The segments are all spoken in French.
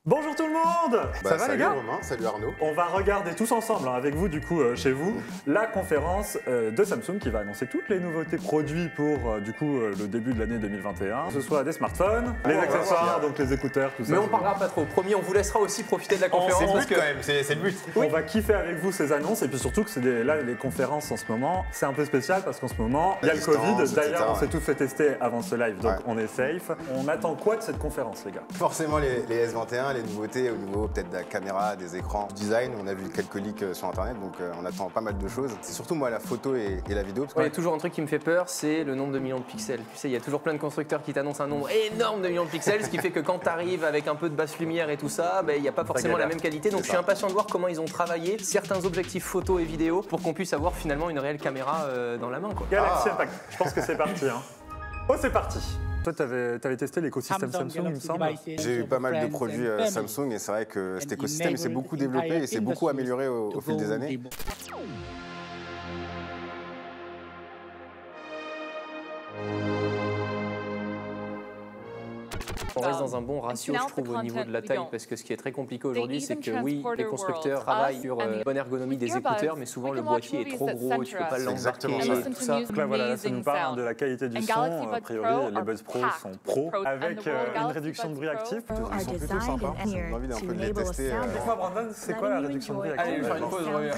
Bonjour tout le monde. Ça va les gars? Salut Romain, salut Arnaud. On va regarder tous ensemble, avec vous du coup chez vous, la conférence de Samsung qui va annoncer toutes les nouveautés produits pour du coup le début de l'année 2021. Que ce soit des smartphones, les accessoires, donc les écouteurs, tout ça. Mais on parlera pas trop. Promis, on vous laissera aussi profiter de la conférence. C'est le but quand même, c'est le but. On va kiffer avec vous ces annonces et puis surtout que c'est là les conférences en ce moment, c'est un peu spécial parce qu'en ce moment il y a le Covid. D'ailleurs on s'est tout fait tester avant ce live, donc on est safe. On attend quoi de cette conférence les gars? Forcément les S21, les nouveautés au niveau peut-être de la caméra, des écrans, du design. On a vu quelques leaks sur internet, donc on attend pas mal de choses. C'est surtout moi la photo et la vidéo. Parce Il y a toujours un truc qui me fait peur, c'est le nombre de millions de pixels. Tu sais, il y a toujours plein de constructeurs qui t'annoncent un nombre énorme de millions de pixels, ce qui fait que quand tu arrives avec un peu de basse lumière et tout ça, il n'y a pas forcément la même qualité. Donc je suis impatient de voir comment ils ont travaillé certains objectifs photo et vidéo pour qu'on puisse avoir finalement une réelle caméra dans la main, quoi. Galaxy Impact, je pense que c'est parti. Oh c'est parti. Toi, tu avais testé l'écosystème Samsung, il me semble. J'ai eu pas mal de produits Samsung et c'est vrai que cet écosystème s'est beaucoup développé et s'est beaucoup amélioré au fil des années. On reste dans un bon ratio, je trouve, au niveau de la taille, parce que ce qui est très compliqué aujourd'hui, c'est que oui, les constructeurs travaillent sur la bonne ergonomie des écouteurs, mais souvent le boîtier est trop gros, tu peux pas l'embarquer et tout ça. Donc là, voilà, ça nous parle de la qualité du son. A priori, les Buds Pro sont pro, avec une réduction de bruit active. Ils sont plutôt sympas, j'ai envie d'un peu de les tester. Dis-moi Brandon, c'est quoi la réduction de bruit active? Allez, je vais faire une pause, on revient.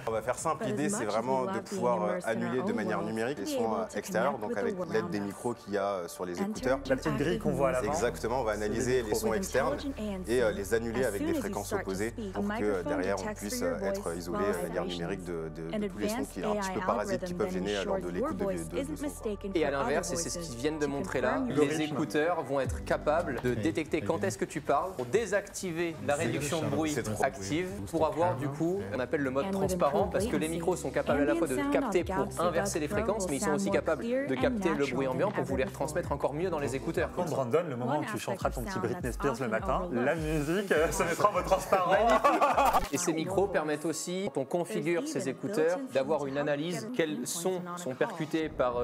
On va faire simple, l'idée c'est vraiment de pouvoir annuler de manière numérique les sons extérieurs, donc avec l'aide des micros qu'il y a sur les écouteurs. La petite grille qu'on voit à l'avant. Exactement, on va analyser les sons externes et les annuler avec des fréquences opposées pour que derrière on puisse être isolé de manière numérique de tous les sons qui sont un petit peu parasites qui peuvent gêner lors de l'écoute de son. Et à l'inverse, et c'est ce qu'ils viennent de montrer là, les écouteurs vont être capables de détecter quand est-ce que tu parles pour désactiver la réduction de bruit active pour avoir du coup, on appelle le mode transparent parce que les micros sont capables à la fois de capter pour inverser les fréquences, mais ils sont aussi capables de capter le bruit ambiant pour vous les retransmettre encore mieux dans les écouteurs. Quand Brandon, le moment où tu chanteras ton petit Britney Spears le matin, la musique se mettra en mode transparent. Et ces micros permettent aussi, quand on configure ces écouteurs, d'avoir une analyse quels sons sont percutés par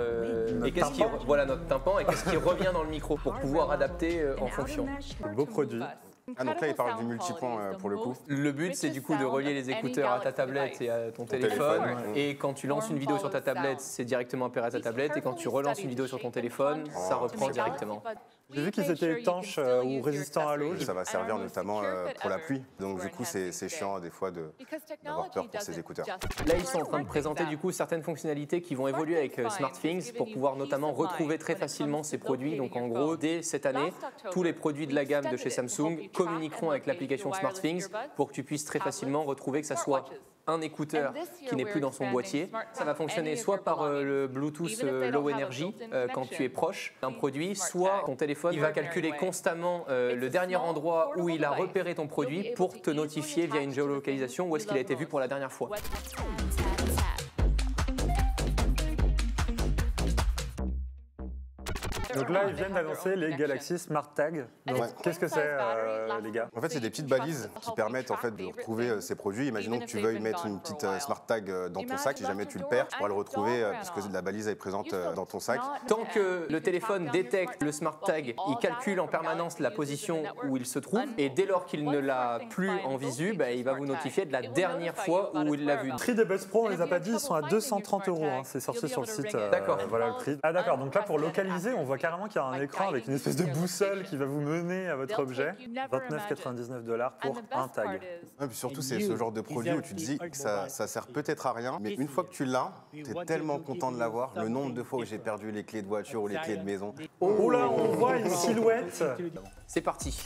et qu'est-ce qui voilà notre tympan et qu'est-ce qui revient dans le micro pour pouvoir adapter en fonction. Beau produit. Ah donc là il parle du multipoint pour le coup. Le but c'est du coup de relier les écouteurs à ta tablette et à ton téléphone et quand tu lances une vidéo sur ta tablette c'est directement appareillé à ta tablette et quand tu relances une vidéo sur ton téléphone ça reprend directement. J'ai vu qu'ils étaient étanches ou résistants à l'eau. Ça va servir notamment pour la pluie, donc du coup c'est chiant des fois d'avoir peur pour ces écouteurs. Là ils sont en train de présenter du coup certaines fonctionnalités qui vont évoluer avec SmartThings pour pouvoir notamment retrouver très facilement ces produits. Donc en gros dès cette année tous les produits de la gamme de chez Samsung communiqueront avec l'application SmartThings pour que tu puisses très facilement retrouver que ça soit un écouteur qui n'est plus dans son boîtier. Ça va fonctionner soit par le Bluetooth Low Energy quand tu es proche d'un produit, soit ton téléphone il va calculer constamment le dernier endroit où il a repéré ton produit pour te notifier via une géolocalisation où est-ce qu'il a été vu pour la dernière fois. Donc là, ils viennent d'annoncer les Galaxy Smart Tag. Donc, qu'est-ce que c'est, les gars? En fait, c'est des petites balises qui permettent en fait de retrouver ces produits. Imaginons que tu veuilles mettre une petite Smart Tag dans ton sac. Si jamais tu le perds, tu pourras le retrouver puisque la balise est présente dans ton sac. Tant que le téléphone détecte le Smart Tag, il calcule en permanence la position où il se trouve et dès lors qu'il ne l'a plus en visu, il va vous notifier de la dernière fois où il l'a vu. Le prix des Buds Pro, on les a pas dit, ils sont à 230 €. C'est sorti sur le site. D'accord. Voilà le prix. Ah d'accord, donc là pour localiser, on voit carrément qu'il y a un écran avec une espèce de boussole qui va vous mener à votre objet. 29,99 $ pour un tag. Ouais, puis surtout, c'est ce genre de produit où tu te dis que ça sert peut-être à rien, mais une fois que tu l'as, tu es tellement content de l'avoir. Le nombre de fois où j'ai perdu les clés de voiture ou les clés de maison. Oh là, on voit une silhouette. C'est parti.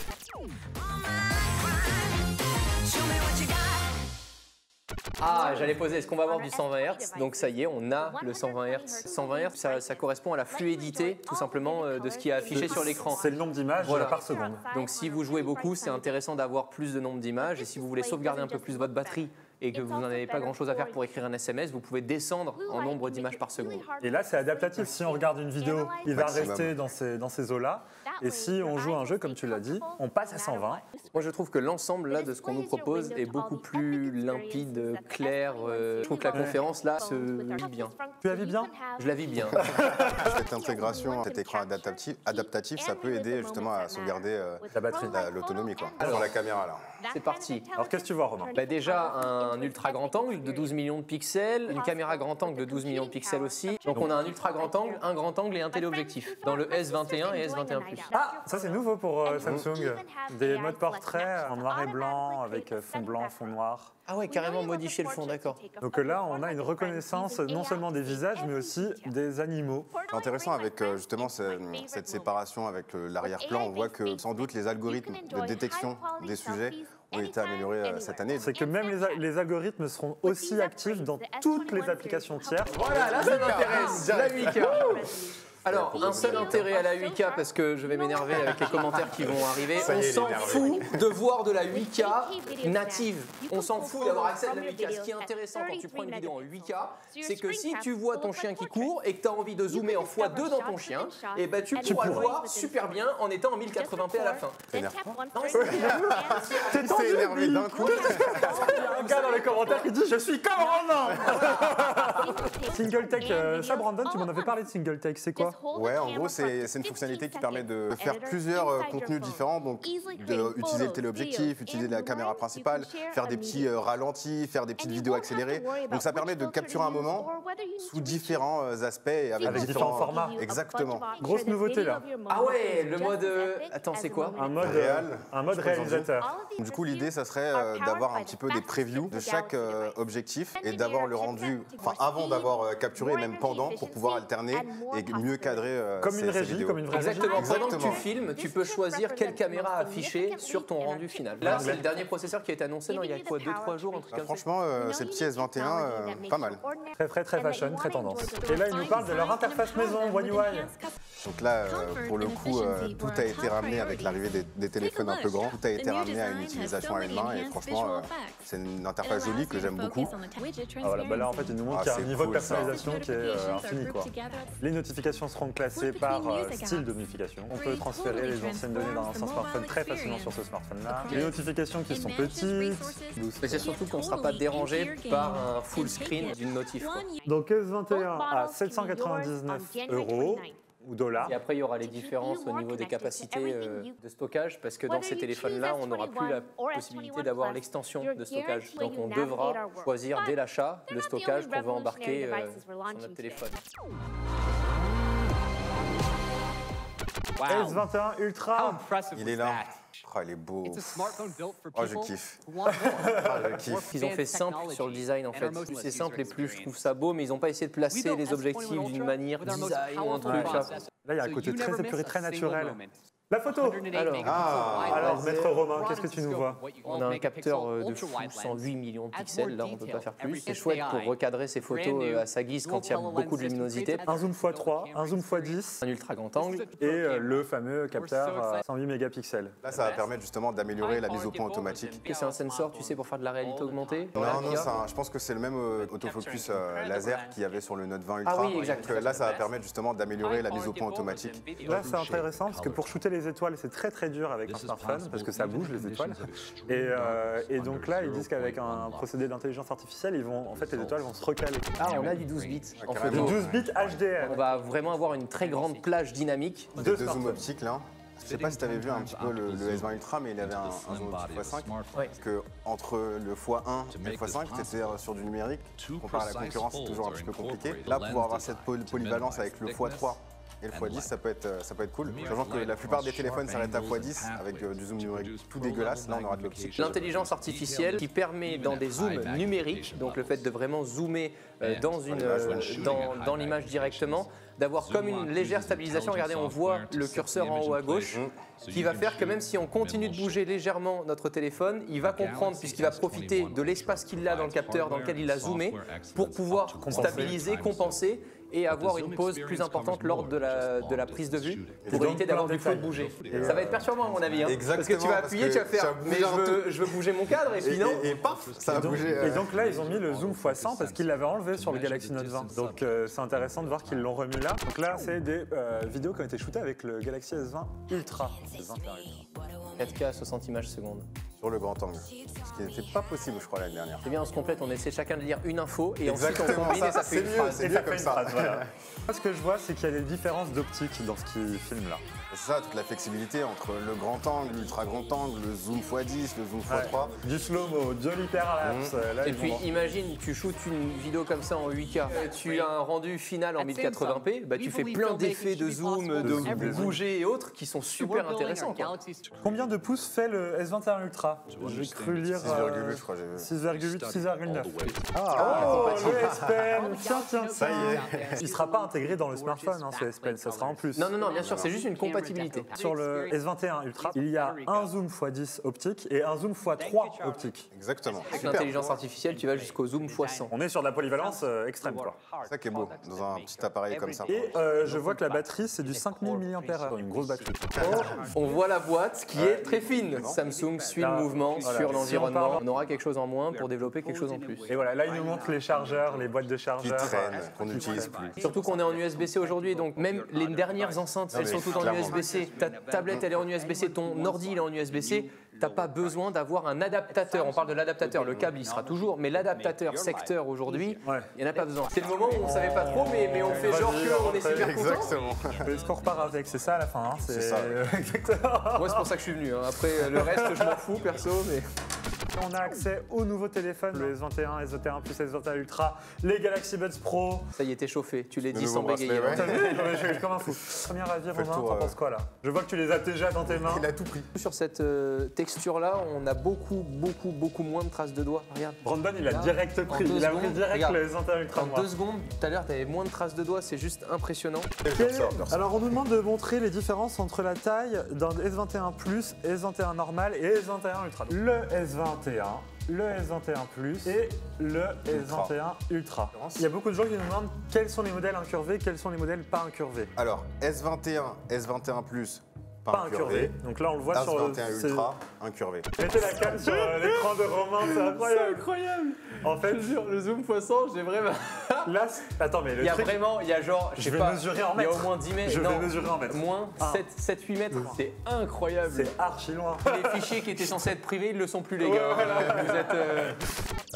Ah, j'allais poser, est-ce qu'on va avoir du 120 Hz? Donc ça y est, on a le 120 Hz. 120 Hz, ça correspond à la fluidité, tout simplement, de ce qui est affiché sur l'écran. C'est le nombre d'images par seconde. Donc si vous jouez beaucoup, c'est intéressant d'avoir plus de nombre d'images. Et si vous voulez sauvegarder un peu plus votre batterie, et que vous n'en avez pas grand-chose à faire pour écrire un SMS, vous pouvez descendre en nombre d'images par seconde. Et là, c'est adaptatif. Si on regarde une vidéo, il va rester dans ces eaux-là. Et si on joue un jeu, comme tu l'as dit, on passe à 120. Moi, je trouve que l'ensemble là de ce qu'on nous propose est beaucoup plus limpide, clair. Je trouve que la conférence là se vit bien. Tu la vis bien? Je la vis bien. Cette intégration, cet écran adaptatif, ça peut aider justement à sauvegarder La batterie. l'autonomie. Sur la caméra, là. C'est parti. Alors, qu'est-ce que tu vois, Romain? Déjà, un ultra grand angle de 12 millions de pixels, une caméra grand angle de 12 millions de pixels aussi. Donc on a un ultra grand angle et un téléobjectif dans le S21 et S21+. Ah, ça c'est nouveau pour Samsung. Des modes portrait en noir et blanc avec fond blanc, fond noir. Ah ouais, carrément modifier le fond, d'accord. Donc là, on a une reconnaissance non seulement des visages, mais aussi des animaux. C'est intéressant avec justement cette séparation avec l'arrière-plan. On voit que sans doute les algorithmes de détection des sujets ont été améliorés cette année. C'est que même les algorithmes seront aussi actifs dans toutes les applications tierces. Voilà, là ça m'intéresse, la 8K. Alors, un seul intérêt à la 8K, parce que je vais m'énerver avec les commentaires qui vont arriver, on s'en fout de voir de la 8K native. On s'en fout d'avoir accès à la 8K. Ce qui est intéressant quand tu prends une vidéo en 8K, c'est que si tu vois ton chien qui court et que tu as envie de zoomer en x2 dans ton chien, et ben tu pourras le voir super bien en étant en 1080p à la fin. T'es énervé d'un coup. Il y a un gars dans les commentaires qui dit « Je suis comme Romain !» Single-Take, ça Brandon, tu m'en avais parlé de Single-Take, c'est quoi? Ouais, en gros, c'est une fonctionnalité qui permet de faire plusieurs contenus différents, donc d'utiliser le téléobjectif, utiliser la caméra principale, faire des petits ralentis, faire des petites vidéos accélérées. Donc ça permet de capturer un moment sous différents aspects et avec différents formats. Exactement. Grosse nouveauté là. Ah ouais, le mode... Attends, c'est quoi? Un mode réalisateur. Du coup, l'idée, ça serait d'avoir un petit peu des previews de chaque objectif et d'avoir le rendu, enfin avant d'avoir capturé et même pendant, pour pouvoir alterner et mieux cadrer comme une régie, vidéos. comme une vraie Exactement. régie. Pendant que tu filmes, tu peux choisir quelle caméra afficher sur ton rendu final. Là, c'est le dernier processeur qui a été annoncé, non, il y a quoi, 2-3 jours, un truc comme ça. Franchement, c'est le petit S21, pas mal. Très fashion, très tendance. Et là, ils nous parlent de leur interface maison, One UI. Donc là, pour le coup, tout a été ramené avec l'arrivée des téléphones un peu grands. Tout a été ramené à une utilisation à une main et franchement, c'est une interface jolie que j'aime beaucoup. Ah voilà, bah là en fait, ils nous montrent qu'il y a un niveau de personnalisation qui est infini quoi. Les notifications seront classées par style de notification. On peut transférer les anciennes données d'un ancien smartphone très facilement sur ce smartphone-là. Les notifications qui sont petites. Mais c'est surtout qu'on ne sera pas dérangé par un full screen d'une notif. Donc S21 à 799 € ou dollars. Et après, il y aura les différences au niveau des capacités de stockage, parce que dans ces téléphones-là, on n'aura plus la possibilité d'avoir l'extension de stockage. Donc on devra choisir dès l'achat le stockage qu'on veut embarquer sur notre téléphone. S21 Ultra. Il est là. Oh, il est beau. Oh, je kiffe. Ils ont fait simple sur le design en fait. Plus c'est simple et plus je trouve ça beau, mais ils n'ont pas essayé de placer les objectifs d'une manière design ou un truc. Là, il y a un côté très épuré, très naturel. La photo. Alors, maître Romain, qu'est-ce que tu nous vois? On a un capteur de fou, 108 millions de pixels, là on ne peut pas faire plus. C'est chouette pour recadrer ses photos à sa guise quand il y a beaucoup de luminosité. Un zoom x3, un zoom x10. Un ultra grand angle. Et le fameux capteur 108 mégapixels. Là, ça va permettre justement d'améliorer la mise au point automatique. C'est un sensor, tu sais, pour faire de la réalité augmentée? Non, je pense que c'est le même autofocus laser qu'il y avait sur le Note 20 Ultra. Ah oui, exact. Donc là, ça va permettre justement d'améliorer la mise au point automatique. Là, c'est intéressant parce que pour shooter les étoiles, c'est très dur avec un smartphone parce que ça bouge les étoiles. Et donc là, ils disent qu'avec un procédé d'intelligence artificielle, les étoiles vont se recaler. Ah, on a du 12 bits en Du photo. 12 bits HDR. On va vraiment avoir une très grande plage dynamique. Deux zooms optiques là. Je sais pas si tu avais vu un petit peu le S20 Ultra, mais il avait un zoom optique x5. Parce que entre le x1 et le x5, c'était sur du numérique. Comparé à la concurrence, c'est toujours un petit peu compliqué. Là, pouvoir avoir cette polyvalence avec le x3 et le x10, ça peut être cool. Sachant que la plupart des téléphones s'arrêtent à x10 avec du zoom numérique tout dégueulasse. Là, on aura de l'optique. L'intelligence artificielle qui permet dans des zooms numériques, donc le fait de vraiment zoomer dans l'image directement, d'avoir comme une légère stabilisation. Regardez, on voit le curseur en haut à gauche, qui va faire que même si on continue de bouger légèrement notre téléphone, il va comprendre, puisqu'il va profiter de l'espace qu'il a dans le capteur dans lequel il a zoomé, pour pouvoir stabiliser, compenser et avoir une pause plus importante lors de la prise de vue pour éviter d'avoir du flot de bouger. Ça va être perturbant à mon avis, hein, parce que tu vas appuyer, tu vas faire mais je veux bouger mon cadre et puis non. Et paf, ça va bouger. Et donc là, ils ont mis le zoom x100 parce qu'ils l'avaient enlevé sur le Galaxy Note 20. Donc c'est intéressant de voir qu'ils l'ont remis là. Donc là, c'est des vidéos qui ont été shootées avec le Galaxy S20 Ultra. 4K à 60 images secondes. Sur le grand angle. Ce qui n'était pas possible, je crois, l'année dernière. C'est bien, on se complète, on essaie chacun de lire une info et ensuite on combine et ça fait une phrase. C'est mieux comme ça. Voilà. Ce que je vois, c'est qu'il y a des différences d'optique dans ce qu'ils filment là. C'est ça, toute la flexibilité entre le grand angle, l'ultra grand angle, le zoom x10, le zoom x3. Du slow-mo, de l'hyperlapse. Et puis imagine, tu shootes une vidéo comme ça en 8K, tu as un rendu final en 1080p, bah, tu fais plein d'effets de zoom, de bouger et autres qui sont super intéressants. Combien de pouces fait le S21 Ultra? J'ai cru lire 6,8, je crois. 6,8, 6,9. Ah, le S Pen, tiens. Ça y est. Il ne sera pas intégré dans le smartphone, hein, ce S Pen, ça sera en plus. Non, bien sûr, c'est juste une compatibilité. Sur le S21 Ultra, il y a un zoom x10 optique et un zoom x3 optique. Exactement. Avec l'intelligence artificielle, tu vas jusqu'au zoom x100. On est sur de la polyvalence extrême, quoi. C'est ça qui est beau, dans un petit appareil comme ça. Et je vois que la batterie, c'est du 5000 mAh, une grosse batterie. On voit la boîte qui est très fine. Samsung suit le mouvement sur l'environnement. On aura quelque chose en moins pour développer quelque chose en plus. Et voilà, là, il nous montre les chargeurs, les boîtes de chargeurs. Qui traînent, qu'on n'utilise plus. Surtout qu'on est en USB-C aujourd'hui, donc même les dernières enceintes, elles sont toutes en USB-C. Ta tablette, elle est en USB-C, ton ordi, il est en USB-C. T'as pas besoin d'avoir un adaptateur. On parle de l'adaptateur, le câble, il sera toujours, mais l'adaptateur secteur aujourd'hui, il n'y en a pas besoin. C'est le moment où on ne savait pas trop, mais on fait genre qu'on est super content. Exactement. Est-ce qu'on repart avec? C'est ça à la fin, hein. C'est ça. Exactement. Moi, c'est pour ça que je suis venu. Hein. Après, le reste, je m'en fous, perso, mais... On a accès aux nouveaux téléphones, le S21, S21 Plus, S21 Ultra, les Galaxy Buds Pro. Ça y est, t'es chauffé, tu l'as dit sans nouveau bégayer. bracelet, T'as vu? Je suis comme un fou. Premier avis, Romain, t'en penses quoi là? Je vois que tu les as déjà dans tes mains. Il a tout pris. Sur cette texture-là, on a beaucoup moins de traces de doigts. Regarde. Brandon, il a direct pris. Il a pris direct regarde, le S21 Ultra. En 2 secondes, tout à l'heure, t'avais moins de traces de doigts, c'est juste impressionnant. Alors, on nous demande de montrer les différences entre la taille d'un S21 Plus, S21 normal et S21 Ultra. Le S21. Le S21 Plus et le S21 Ultra. Il y a beaucoup de gens qui nous demandent quels sont les modèles incurvés, quels sont les modèles pas incurvés. Alors, S21, S21 Plus, pas incurvé. Donc là, on le voit sur le S21 Ultra, incurvé. Mettez la cam sur l'écran de Romain, c'est incroyable. C'est incroyable. En fait, je te jure, le zoom x100, j'ai vraiment... Là, attends, mais le truc... il y a genre, je sais pas, mesurer en mètres. Il y a au moins 10 mètres. Je vais mesurer en mètres. Moins 7-8 mètres, c'est incroyable. C'est archi loin. Les fichiers qui étaient censés être privés, ils le sont plus, les gars. Voilà. Vous êtes...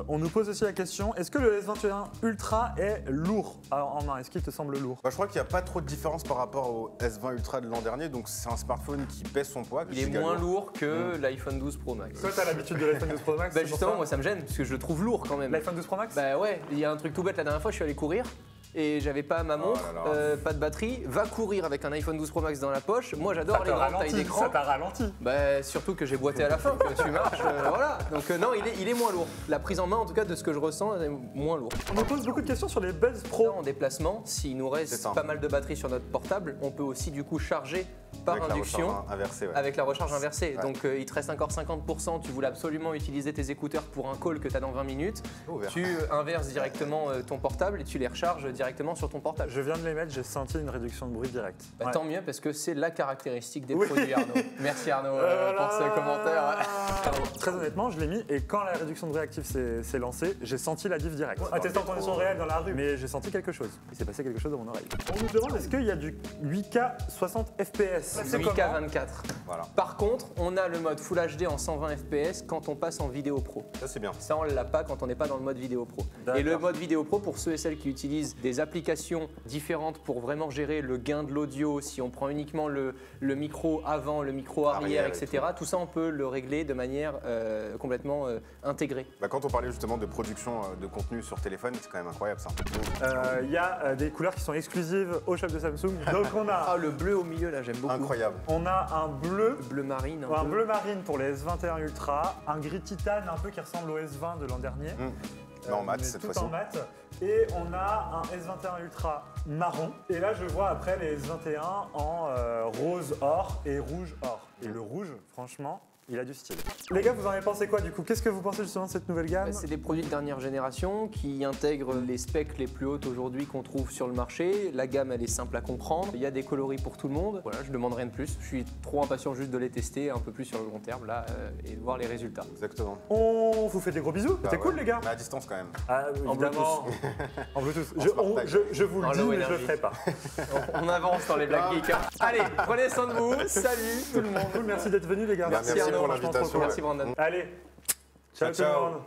On nous pose aussi la question, est-ce que le S21 Ultra est lourd en main? Est-ce qu'il te semble lourd? Je crois qu'il n'y a pas trop de différence par rapport au S20 Ultra de l'an dernier, donc c'est un smartphone qui pèse son poids. Il est moins lourd que l'iPhone 12 Pro Max. Toi, t'as l'habitude de l'iPhone 12 Pro Max? Bah justement, moi ça me gêne, parce que je le trouve lourd quand même. L'iPhone 12 Pro Max? Bah ouais, il y a un truc tout bête, la dernière fois je suis allé courir. Et j'avais pas ma montre, pas de batterie. Va courir avec un iPhone 12 Pro Max dans la poche. Moi j'adore les grandes tailles d'écran. Ça t'a ralenti. Bah surtout que j'ai boité à la fin, quand tu marches, voilà. Donc non, il est moins lourd. La prise en main en tout cas de ce que je ressens, elle est moins lourd. On nous pose beaucoup de questions sur les Buds Pro. En déplacement, s'il nous reste pas mal de batterie sur notre portable, on peut aussi du coup charger par induction avec la recharge inversée. Donc il te reste encore 50%, tu voulais absolument utiliser tes écouteurs pour un call que tu as dans 20 minutes. Tu inverses directement ton portable et tu les recharges directement sur ton portable. Je viens de les mettre, j'ai senti une réduction de bruit directe. Bah, tant mieux parce que c'est la caractéristique des produits Arnaud. Merci Arnaud pour ce commentaire. Très honnêtement, je l'ai mis et quand la réduction de bruit active s'est lancée, j'ai senti la diff directe. Attestant en condition réelle dans la rue, mais j'ai senti quelque chose. Il s'est passé quelque chose dans mon oreille. On nous demande est-ce qu'il y a du 8K 60 FPS? 8K 24. Voilà. Par contre, on a le mode Full HD en 120 FPS quand on passe en vidéo pro. Ça c'est bien. Ça on l'a pas quand on n'est pas dans le mode vidéo pro. Et le mode vidéo pro, pour ceux et celles qui utilisent des applications différentes pour vraiment gérer le gain de l'audio, si on prend uniquement le micro avant, le micro arrière, etc. Tout ça on peut le régler de manière complètement intégrée. Bah, quand on parlait justement de production de contenu sur téléphone, c'est quand même incroyable ça. Il y a des couleurs qui sont exclusives au shop de Samsung. Donc on a le bleu au milieu là, j'aime beaucoup. Incroyable. On a un bleu marine. Un bleu marine pour les S21 Ultra, un gris titane un peu qui ressemble au S20 de l'an dernier. Mais en mat cette fois-ci. En mat. Et on a un S21 Ultra marron. Et là, je vois après les S21 en rose or et rouge or. Et le rouge, franchement, Il a du style. Les gars, vous en avez pensé quoi du coup? Qu'est-ce que vous pensez justement de cette nouvelle gamme? C'est des produits de dernière génération qui intègrent les specs les plus hautes aujourd'hui qu'on trouve sur le marché. La gamme, elle est simple à comprendre. Il y a des coloris pour tout le monde. Voilà, je demande rien de plus. Je suis trop impatient juste de les tester un peu plus sur le long terme là et de voir les résultats. Exactement. On vous fait des gros bisous. C'était cool les gars. Mais à distance quand même. Ah, en Bluetooth. En Bluetooth. Je vous le dis, mais je le ferai pas. On avance dans les Black Geeks. Allez, prenez soin de vous. Salut tout le monde. Merci d'être venus les gars. Merci pour l'invitation. Merci Brandon. Allez, ciao tout le monde.